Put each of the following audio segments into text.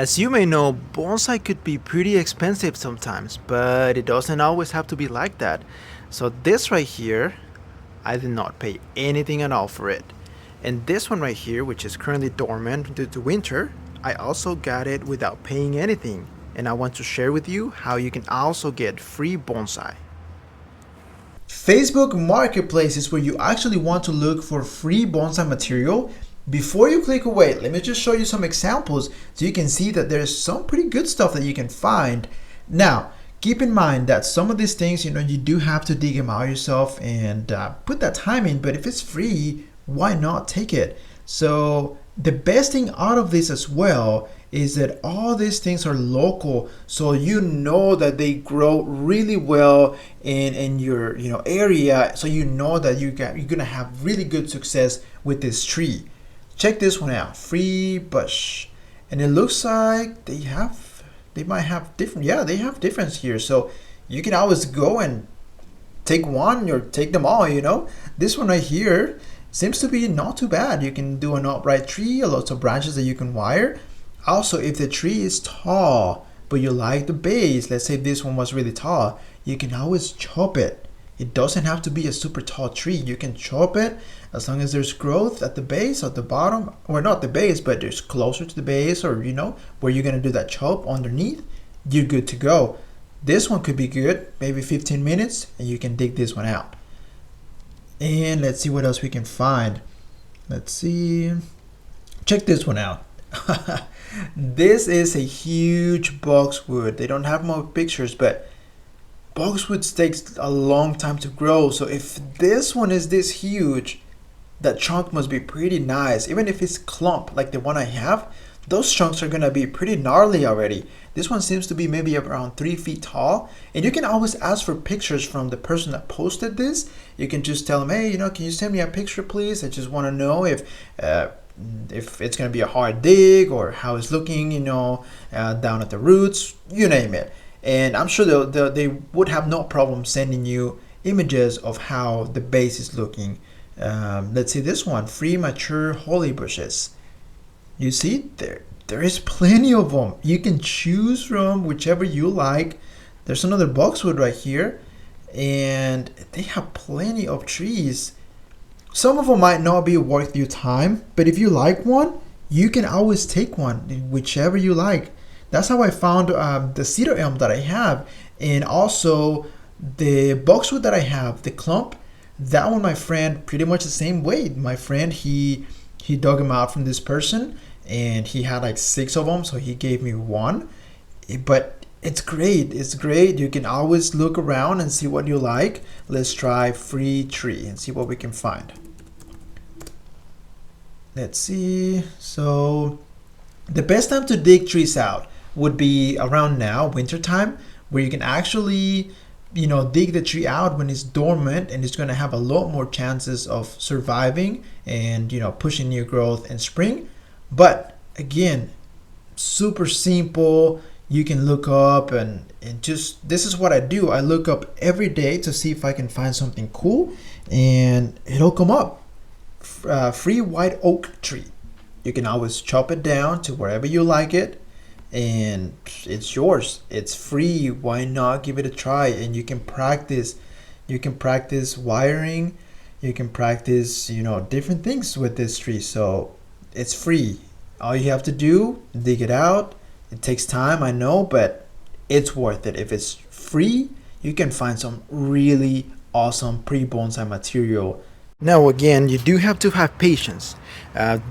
As you may know, bonsai could be pretty expensive sometimes, but it doesn't always have to be like that. So this right here, I did not pay anything at all for it. And this one right here, which is currently dormant due to winter, I also got it without paying anything. And I want to share with you how you can also get free bonsai. Facebook Marketplace is where you actually want to look for free bonsai material. Before you click away, let me just show you some examples so you can see that there's some pretty good stuff that you can find. Now, keep in mind that some of these things, you do have to dig them out yourself and put that time in, but if it's free, why not take it? So the best thing out of this as well is that all these things are local, so you know that they grow really well in your area, so you know that you're gonna have really good success with this tree. Check this one out, free bush, and it looks like they might have different, yeah, they have difference here, so you can always go and take one or take them all. This one right here seems to be not too bad. You can do an upright tree, lots of branches that you can wire. Also, if the tree is tall but you like the base, let's say this one was really tall, you can always chop it. It doesn't have to be a super tall tree. You can chop it as long as there's growth at the base, at the bottom, or not the base, but there's closer to the base, or where you're gonna do that chop underneath, you're good to go. This one could be good, maybe 15 minutes, and you can dig this one out. And let's see what else we can find. Let's see. Check this one out. This is a huge boxwood. They don't have more pictures, but boxwood takes a long time to grow. So if this one is this huge, that chunk must be pretty nice. Even if it's clump like the one I have, those chunks are gonna be pretty gnarly already. This one seems to be maybe around 3 feet tall, and you can always ask for pictures from the person that posted this. You can just tell them, hey, can you send me a picture, please? I just want to know if it's gonna be a hard dig or how it's looking, down at the roots, you name it. And I'm sure they would have no problem sending you images of how the base is looking. Let's see this one, free mature holly bushes. You see, there is plenty of them. You can choose from whichever you like. There's another boxwood right here, and they have plenty of trees. Some of them might not be worth your time, but if you like one, you can always take one, whichever you like. That's how I found the cedar elm that I have, and also the boxwood that I have, the clump. That one, my friend, pretty much the same way. My friend, he dug them out from this person, and he had like 6 of them, so he gave me one. But it's great. It's great. You can always look around and see what you like. Let's try free tree and see what we can find. Let's see. So the best time to dig trees out would be around now, winter time, where you can actually dig the tree out when it's dormant, and it's going to have a lot more chances of surviving and pushing new growth in spring. But again, super simple. You can look up and just, this is what I do. I look up every day to see if I can find something cool, and it'll come up. Free white oak tree. You can always chop it down to wherever you like it, and it's yours. It's free. Why not give it a try? And you can practice. You can practice wiring. You can practice different things with this tree. So it's free. All you have to do, dig it out. It takes time, I know, but it's worth it. If it's free, you can find some really awesome pre-bonsai material. Now again, you do have to have patience.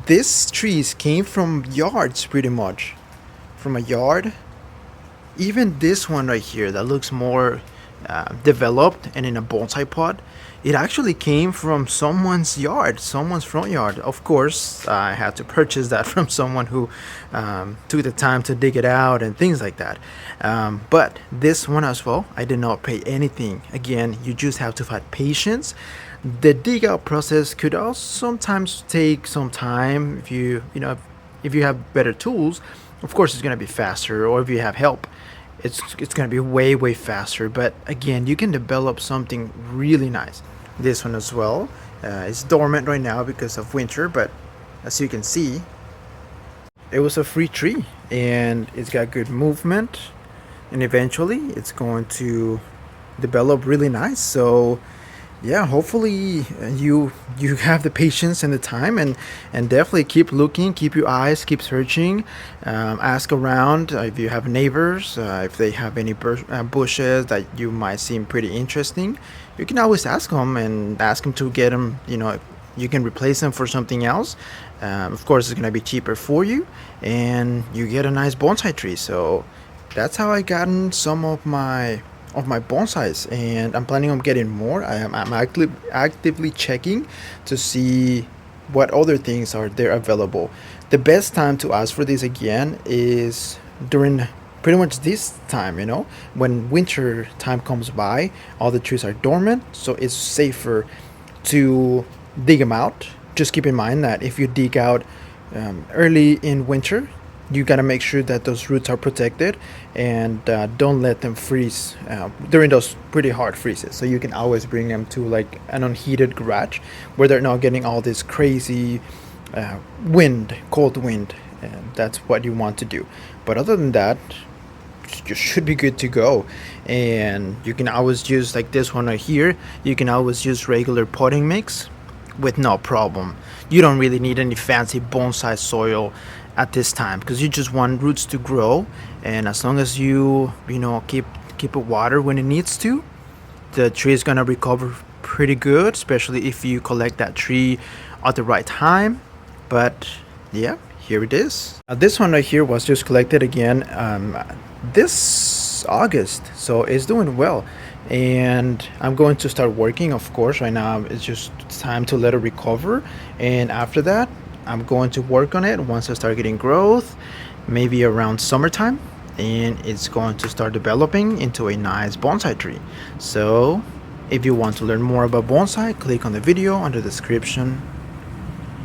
These trees came from yards pretty much. From a yard. Even this one right here that looks more developed and in a bonsai pot, it actually came from someone's yard, someone's front yard. Of course, I had to purchase that from someone who took the time to dig it out and things like that. But this one as well, I did not pay anything. Again, you just have to have patience. The dig out process could also sometimes take some time if if you have better tools. Of course, it's going to be faster, or if you have help, it's going to be way faster. But again, you can develop something really nice. This one as well is dormant right now because of winter, but as you can see, it was a free tree, and it's got good movement, and eventually it's going to develop really nice. So yeah, hopefully you have the patience and the time, and definitely keep looking, keep your eyes, keep searching, ask around if you have neighbors, if they have any bushes that you might seem pretty interesting. You can always ask them and ask them to get them, you can replace them for something else. Of course it's going to be cheaper for you, and you get a nice bonsai tree. So that's how I gotten some of my bonsais, and I'm planning on getting more. I'm actively checking to see what other things are there available. The best time to ask for this again is during pretty much this time, when winter time comes by. All the trees are dormant, so it's safer to dig them out. Just keep in mind that if you dig out early in winter, you got to make sure that those roots are protected, and don't let them freeze during those pretty hard freezes. So you can always bring them to like an unheated garage where they're not getting all this crazy cold wind, and that's what you want to do. But other than that, you should be good to go. And you can always use, like this one right here, you can always use regular potting mix with no problem. You don't really need any fancy bonsai soil at this time, because you just want roots to grow, and as long as keep it water when it needs to, the tree is gonna recover pretty good, especially if you collect that tree at the right time. But yeah, here it is. This one right here was just collected again this August, so it's doing well. And I'm going to start working, of course. Right now it's just time to let it recover, and after that I'm going to work on it once I start getting growth, maybe around summertime, and it's going to start developing into a nice bonsai tree. So if you want to learn more about bonsai, click on the video under the description